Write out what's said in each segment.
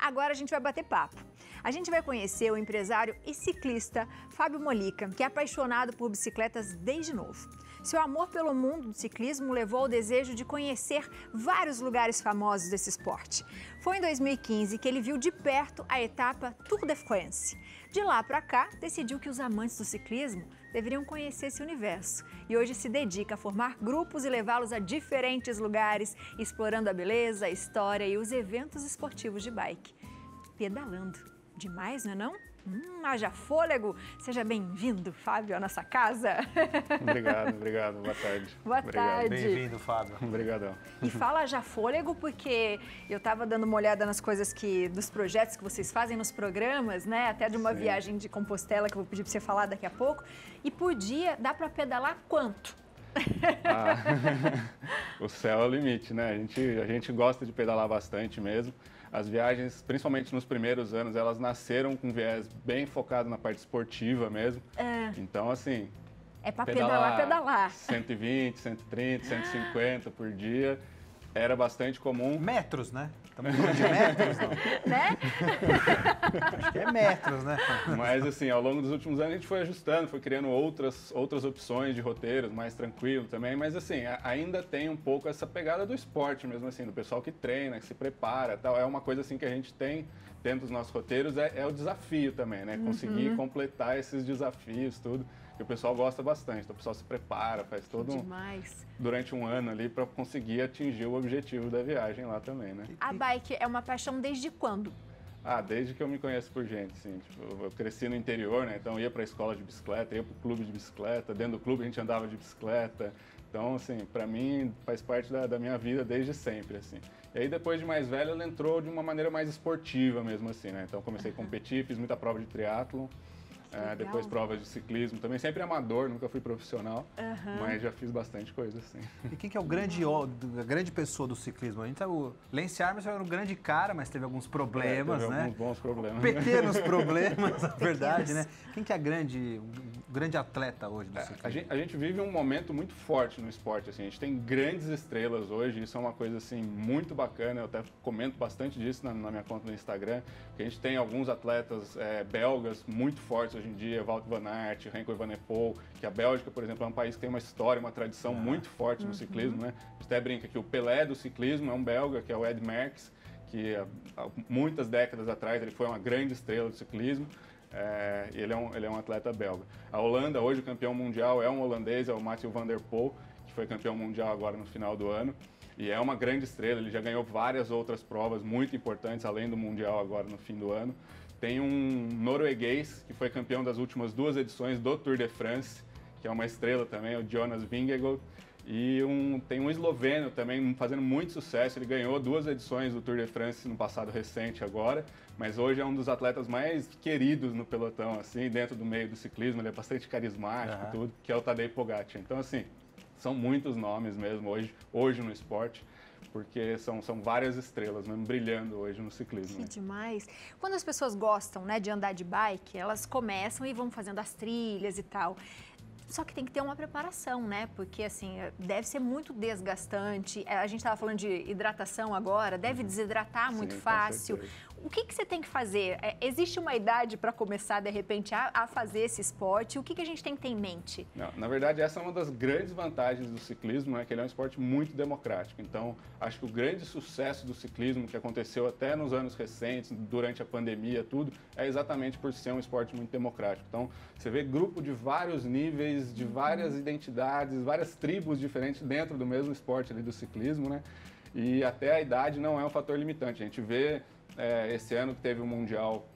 Agora a gente vai bater papo. A gente vai conhecer o empresário e ciclista Fábio Molica, que é apaixonado por bicicletas desde novo. Seu amor pelo mundo do ciclismo levou ao desejo de conhecer vários lugares famosos desse esporte. Foi em 2015 que ele viu de perto a etapa Tour de France. De lá para cá, decidiu que os amantes do ciclismo deveriam conhecer esse universo e hoje se dedica a formar grupos e levá-los a diferentes lugares, explorando a beleza, a história e os eventos esportivos de bike. Pedalando. Demais, não é não? Haja fôlego! Seja bem-vindo, Fábio, à nossa casa. Obrigado. Boa tarde. Boa tarde. Bem-vindo, Fábio. Obrigadão. E fala haja fôlego porque eu estava dando uma olhada nas coisas dos projetos que vocês fazem nos programas, né? Até de uma viagem de Compostela que eu vou pedir para você falar daqui a pouco. E por dia dá para pedalar quanto? O céu é o limite, né? A gente gosta de pedalar bastante mesmo. As viagens, principalmente nos primeiros anos, elas nasceram com viés bem focado na parte esportiva mesmo. Então, assim... É para pedalar. 120, 130, 150 por dia. Era bastante comum. Metros, né? Estamos falando de metros, não? Né? Acho que é metros, né? Mas, assim, ao longo dos últimos anos a gente foi ajustando, foi criando outras opções de roteiros, mais tranquilo também. Mas, assim, ainda tem um pouco essa pegada do esporte mesmo, assim, do pessoal que treina, que se prepara tal. É uma coisa, assim, que a gente tem dentro dos nossos roteiros, é o desafio também, né? Conseguir completar esses desafios, tudo. Que o pessoal gosta bastante, então o pessoal se prepara, faz todo durante um ano ali para conseguir atingir o objetivo da viagem lá também, né? A bike é uma paixão desde quando? Desde que eu me conheço por gente, assim, tipo, eu cresci no interior, né? Então eu ia para a escola de bicicleta, ia para o clube de bicicleta, dentro do clube a gente andava de bicicleta. Então, assim, para mim faz parte da minha vida desde sempre, assim. E aí depois de mais velho ela entrou de uma maneira mais esportiva mesmo, assim, né? Então comecei a competir, fiz muita prova de triatlon. Depois provas de ciclismo, também sempre amador, nunca fui profissional, mas já fiz bastante coisa assim. E quem que é a grande pessoa do ciclismo? A gente sabe, o Lance Armstrong era um grande cara, mas teve alguns problemas, teve né? Alguns bons problemas. Pequenos problemas, na verdade, né? Quem que é o grande atleta hoje do ciclismo? A gente vive um momento muito forte no esporte, assim, a gente tem grandes estrelas hoje, isso é uma coisa assim muito bacana, eu até comento bastante disso na minha conta no Instagram, que a gente tem alguns atletas belgas muito fortes hoje em dia, Wout van Aert, Remco Evenepoel, que a Bélgica, por exemplo, é um país que tem uma história, uma tradição muito forte no ciclismo, né? A gente até brinca que o Pelé do ciclismo é um belga, que é o Ed Merckx, que há muitas décadas atrás ele foi uma grande estrela do ciclismo, e ele é um atleta belga. A Holanda, hoje o campeão mundial é um holandês, é o Mathieu van der Poel, que foi campeão mundial agora no final do ano, e é uma grande estrela, ele já ganhou várias outras provas muito importantes, além do mundial agora no fim do ano. Tem um norueguês que foi campeão das últimas 2 edições do Tour de France, que é uma estrela também, o Jonas Vingegaard. E tem um esloveno também fazendo muito sucesso, ele ganhou 2 edições do Tour de France no passado recente agora, mas hoje é um dos atletas mais queridos no pelotão, assim, dentro do meio do ciclismo, ele é bastante carismático, tudo, que é o Tadej Pogacar. Então, assim, são muitos nomes mesmo hoje no esporte, porque são várias estrelas mesmo brilhando hoje no ciclismo. Que demais! Quando as pessoas gostam, né, de andar de bike, elas começam e vão fazendo as trilhas e tal. Só que tem que ter uma preparação, né? Porque, assim, deve ser muito desgastante. A gente estava falando de hidratação agora, deve desidratar muito fácil. O que você tem que fazer? Existe uma idade para começar, de repente, a fazer esse esporte? O que a gente tem que ter em mente? Não, na verdade, essa é uma das grandes vantagens do ciclismo, né? Que ele é um esporte muito democrático. Então, acho que o grande sucesso do ciclismo, que aconteceu até nos anos recentes, durante a pandemia, tudo, é exatamente por ser um esporte muito democrático. Então, você vê grupo de vários níveis, de várias identidades, várias tribos diferentes dentro do mesmo esporte ali do ciclismo, né? E até a idade não é um fator limitante. A gente vê esse ano que teve o Mundial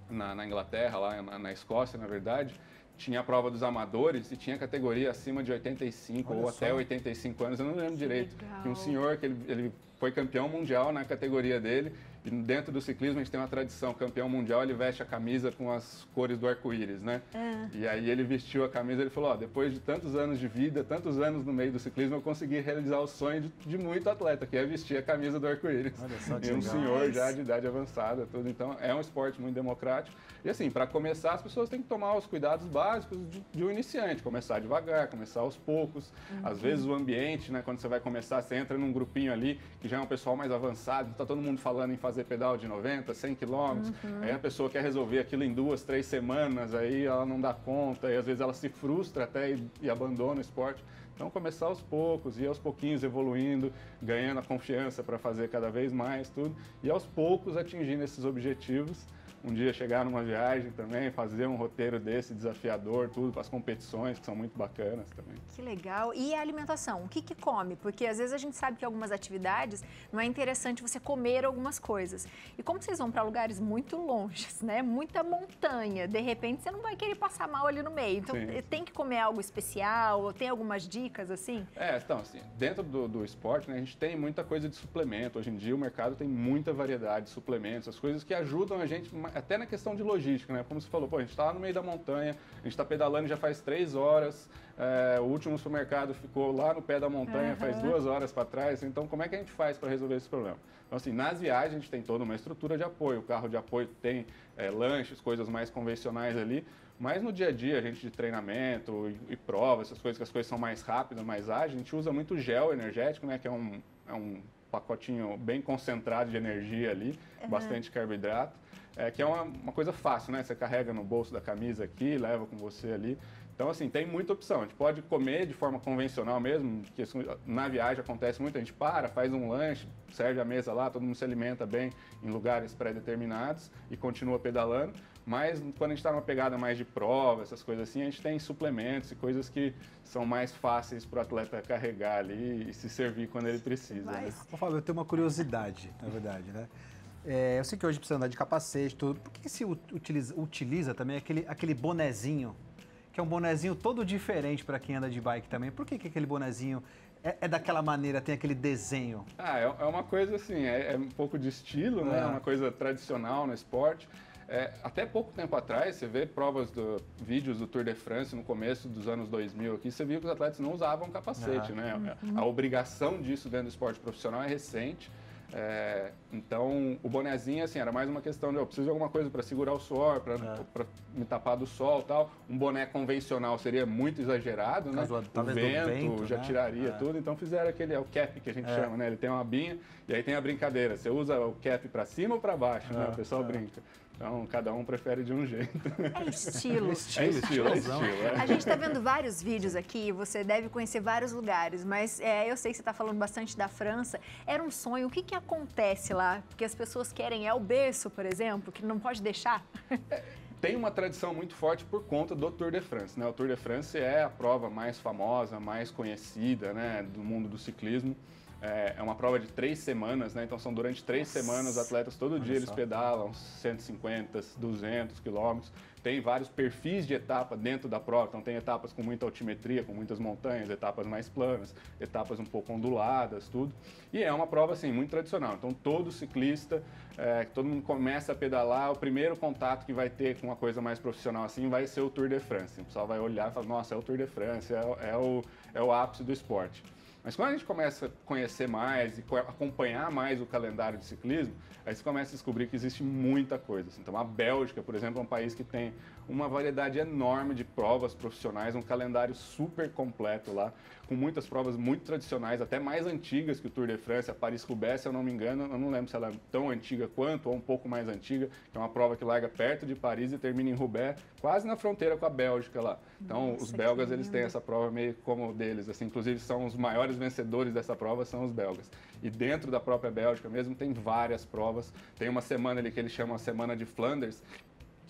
na Inglaterra, lá na Escócia, na verdade, tinha a prova dos amadores e tinha categoria acima de 85 ou até 85 anos, eu não lembro direito. Tinha um senhor que ele foi campeão mundial na categoria dele. E dentro do ciclismo a gente tem uma tradição, campeão mundial ele veste a camisa com as cores do arco-íris, né? E aí ele vestiu a camisa e ele falou, depois de tantos anos de vida, tantos anos no meio do ciclismo, eu consegui realizar o sonho de muito atleta, que é vestir a camisa do arco-íris. E um senhor já de idade avançada, tudo. Então é um esporte muito democrático. E assim, para começar as pessoas têm que tomar os cuidados básicos de um iniciante, começar devagar, começar aos poucos. Às vezes o ambiente, né, quando você vai começar, você entra num grupinho ali que já é um pessoal mais avançado, tá todo mundo falando em fazer fazer pedal de 90, 100 quilômetros, aí a pessoa quer resolver aquilo em 2, 3 semanas, aí ela não dá conta, e às vezes ela se frustra até e abandona o esporte. Então, começar aos poucos, ir aos pouquinhos evoluindo, ganhando a confiança para fazer cada vez mais tudo, e aos poucos atingindo esses objetivos. Um dia chegar numa viagem também, fazer um roteiro desse desafiador, tudo para as competições, que são muito bacanas também. Que legal. E a alimentação? O que que come? Porque às vezes a gente sabe que algumas atividades não é interessante você comer algumas coisas. E como vocês vão para lugares muito longes, né? Muita montanha, de repente você não vai querer passar mal ali no meio. Então tem que comer algo especial? Ou tem algumas dicas assim? Então assim, dentro do esporte, né, a gente tem muita coisa de suplemento. Hoje em dia o mercado tem muita variedade de suplementos, as coisas que ajudam a gente até na questão de logística, né? Como você falou, a gente está lá no meio da montanha, a gente está pedalando já faz 3 horas, o último supermercado ficou lá no pé da montanha faz 2 horas para trás, então como é que a gente faz para resolver esse problema? Então assim, nas viagens a gente tem toda uma estrutura de apoio, o carro de apoio tem lanches, coisas mais convencionais ali, mas no dia a dia, a gente de treinamento e prova, essas coisas que as coisas são mais rápidas, mais ágeis, a gente usa muito gel energético, né? Que é um pacotinho bem concentrado de energia ali, bastante carboidrato. Que é uma coisa fácil, né? Você carrega no bolso da camisa aqui, leva com você ali. Então, assim, tem muita opção. A gente pode comer de forma convencional mesmo, que na viagem acontece muito, a gente faz um lanche, serve a mesa lá, todo mundo se alimenta bem em lugares pré-determinados e continua pedalando. Mas quando a gente está numa pegada mais de prova, essas coisas assim, a gente tem suplementos e coisas que são mais fáceis para o atleta carregar ali e se servir quando ele precisa. Né? Ô, Fábio, eu tenho uma curiosidade, na verdade, né? Eu sei que hoje precisa andar de capacete, tudo. Por que se utiliza também aquele bonezinho, que é um bonezinho todo diferente para quem anda de bike também? Por que aquele bonezinho é daquela maneira, tem aquele desenho? É uma coisa assim, é um pouco de estilo, né? É uma coisa tradicional no esporte. Até pouco tempo atrás, você vê vídeos do Tour de France no começo dos anos 2000 aqui, você viu que os atletas não usavam capacete, né? A obrigação disso dentro do esporte profissional é recente. Então, o bonezinho, assim, era mais uma questão de, eu preciso de alguma coisa para segurar o suor, para me tapar do sol e tal. Um boné convencional seria muito exagerado, né? O vento já tiraria tudo, então fizeram o cap que a gente chama, né? Ele tem uma abinha e aí tem a brincadeira, você usa o cap para cima ou para baixo, né? O pessoal brinca. Então, cada um prefere de um jeito. É estilo. É estilo. A gente está vendo vários vídeos aqui, você deve conhecer vários lugares, mas eu sei que você está falando bastante da França. Era um sonho, o que acontece lá? Porque as pessoas querem, o berço, por exemplo, que não pode deixar? Tem uma tradição muito forte por conta do Tour de France, né? O Tour de France é a prova mais famosa, mais conhecida, né, do mundo do ciclismo. É uma prova de 3 semanas, né? Então são durante 3 semanas, atletas todo dia eles pedalam 150, 200 quilômetros. Tem vários perfis de etapa dentro da prova, então tem etapas com muita altimetria, com muitas montanhas, etapas mais planas, etapas um pouco onduladas, tudo. E é uma prova, assim, muito tradicional. Então todo ciclista, todo mundo começa a pedalar, o primeiro contato que vai ter com uma coisa mais profissional assim vai ser o Tour de France. O pessoal vai olhar e falar, nossa, é o Tour de France, é o ápice do esporte. Mas quando a gente começa a conhecer mais e acompanhar mais o calendário de ciclismo, aí você começa a descobrir que existe muita coisa. Então, a Bélgica, por exemplo, é um país que tem uma variedade enorme de provas profissionais, um calendário super completo lá, com muitas provas muito tradicionais, até mais antigas que o Tour de France. A Paris-Roubaix, se eu não me engano, eu não lembro se ela é tão antiga quanto ou um pouco mais antiga, que é uma prova que larga perto de Paris e termina em Roubaix, quase na fronteira com a Bélgica lá. Então, os belgas, eles têm essa prova meio como deles, assim, inclusive são os maiores vencedores dessa prova, são os belgas. E dentro da própria Bélgica mesmo tem várias provas. Tem uma semana ali que eles chamam a Semana de Flanders,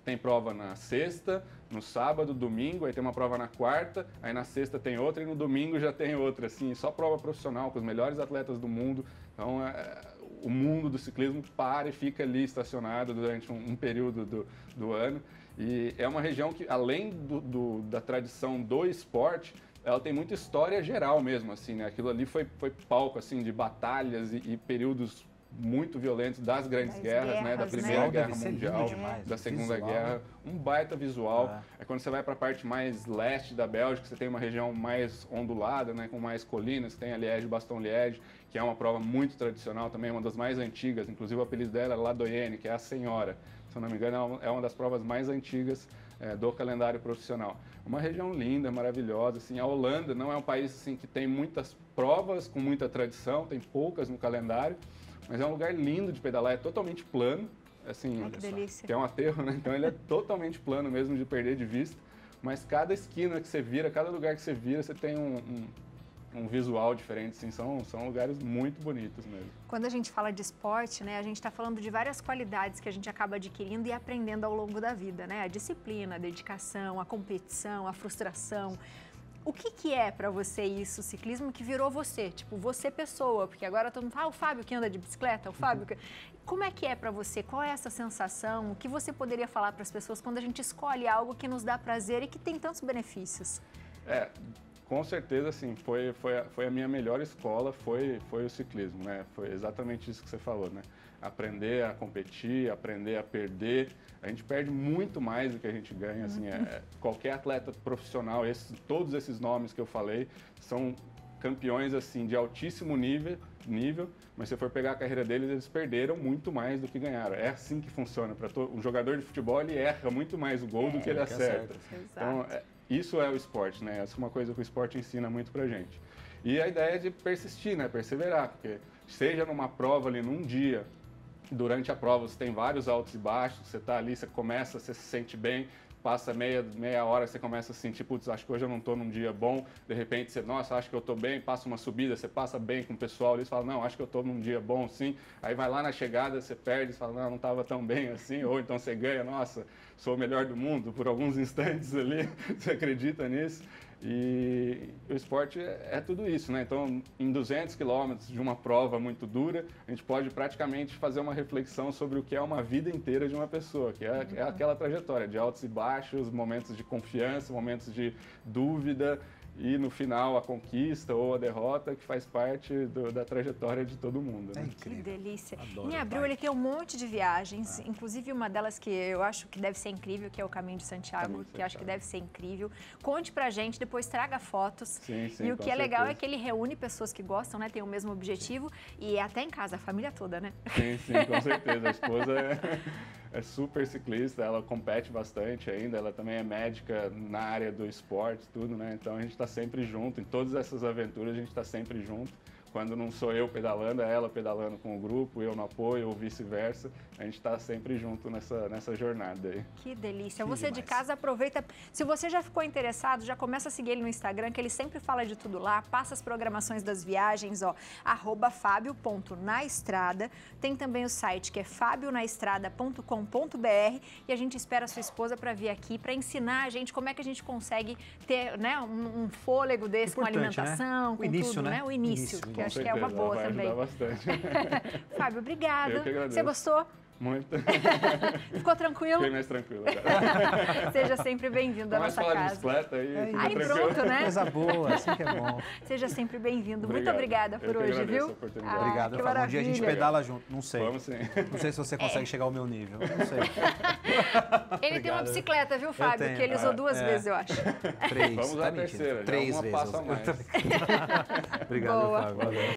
tem prova na sexta, no sábado, domingo, aí tem uma prova na quarta, aí na sexta tem outra e no domingo já tem outra, assim, só prova profissional com os melhores atletas do mundo. Então, o mundo do ciclismo para e fica ali estacionado durante um período do ano. E é uma região que, além da tradição do esporte, ela tem muita história geral mesmo, assim, né? Aquilo ali foi palco, assim, de batalhas e períodos muito violentos das grandes guerras, né? Da Primeira Guerra Mundial, da Segunda Guerra. Um baita visual. É quando você vai para a parte mais leste da Bélgica, você tem uma região mais ondulada, né? Com mais colinas, tem a Liège-Bastogne-Liège, que é uma prova muito tradicional também, uma das mais antigas. Inclusive o apelido dela é La Doyenne, que é a Senhora. Se eu não me engano, é uma das provas mais antigas do calendário profissional. Uma região linda, maravilhosa. Assim, a Holanda não é um país assim, que tem muitas provas com muita tradição, tem poucas no calendário, mas é um lugar lindo de pedalar, é totalmente plano, assim, Ai, que delícia. que é um aterro, né? Então ele é totalmente plano mesmo de perder de vista, mas cada esquina que você vira, cada lugar que você vira, você tem um visual diferente, assim, são lugares muito bonitos mesmo. Quando a gente fala de esporte, né, a gente está falando de várias qualidades que a gente acaba adquirindo e aprendendo ao longo da vida, né? A disciplina, a dedicação, a competição, a frustração. O que é para você isso, o ciclismo, que virou você? Tipo, você pessoa, porque agora todo mundo fala, o Fábio que anda de bicicleta, o Fábio que... Como é que é para você? Qual é essa sensação? O que você poderia falar para as pessoas quando a gente escolhe algo que nos dá prazer e que tem tantos benefícios? Com certeza, assim, foi a minha melhor escola, foi o ciclismo, né? Foi exatamente isso que você falou, né? Aprender a competir, aprender a perder. A gente perde muito mais do que a gente ganha, assim, qualquer atleta profissional, todos esses nomes que eu falei, são campeões, assim, de altíssimo nível, mas se você for pegar a carreira deles, eles perderam muito mais do que ganharam. É assim que funciona. Um jogador de futebol, ele erra muito mais o gol do que ele acerta. Então, isso é o esporte, né? Essa é uma coisa que o esporte ensina muito pra gente. E a ideia é de persistir, né? Perseverar, porque seja numa prova ali num dia, durante a prova você tem vários altos e baixos, você tá ali, você se sente bem, passa meia hora, você começa a sentir, putz, acho que hoje eu não tô num dia bom, de repente você, nossa, acho que eu tô bem, passa uma subida, você passa bem com o pessoal ali, você fala, não, acho que eu tô num dia bom sim, aí vai lá na chegada, você perde, você fala, não tava tão bem assim, ou então você ganha, nossa, sou o melhor do mundo, por alguns instantes ali, você acredita nisso? E o esporte é tudo isso, né? Então, em 200 quilômetros de uma prova muito dura, a gente pode praticamente fazer uma reflexão sobre o que é uma vida inteira de uma pessoa, que é aquela trajetória de altos e baixos, momentos de confiança, momentos de dúvida e, no final, a conquista ou a derrota, que faz parte da trajetória de todo mundo. Né? Que delícia. Adoro em abril ele tem um monte de viagens, inclusive uma delas que eu acho que deve ser incrível, que é o Caminho de Santiago, que eu acho que deve ser incrível. Conte pra gente, depois traga fotos. Sim, e o que é legal é que ele reúne pessoas que gostam, né, tem o mesmo objetivo, e até em casa, a família toda, né? Sim, com certeza. A esposa é super ciclista, ela compete bastante ainda, ela também é médica na área do esporte, tudo, né? Então a gente está sempre junto, em todas essas aventuras a gente está sempre junto. Quando não sou eu pedalando, é ela pedalando com o grupo, eu no apoio ou vice-versa. A gente está sempre junto nessa jornada aí. Que delícia. Você de casa aproveita. Se você já ficou interessado, já começa a seguir ele no Instagram, que ele sempre fala de tudo lá. Passa as programações das viagens, ó, @fabio.naestrada. Tem também o site que é fabionaestrada.com.br e a gente espera a sua esposa para vir aqui para ensinar a gente como é que a gente consegue ter, né, um fôlego desse com alimentação, né? com tudo, né? O início. Que eu acho que é uma boa também. Bastante. Fábio, obrigada. Eu que agradeço. Você gostou? Muito. Ficou tranquilo? Fiquei mais tranquilo agora. Seja sempre bem-vindo à nossa casa. De bicicleta aí, aí pronto, né? Coisa boa, assim que é bom. Seja sempre bem-vindo. Muito obrigada por hoje, viu? Obrigado. Um dia a gente pedala junto. Não sei. Vamos sim. Não sei se você consegue chegar ao meu nível. Não sei. Ele tem uma bicicleta, viu, Fábio? Que ele usou 2 vezes, eu acho. 3. Vamos à terceira. 3 vezes. Passa mais. Obrigado, Boa. Fábio. Valeu.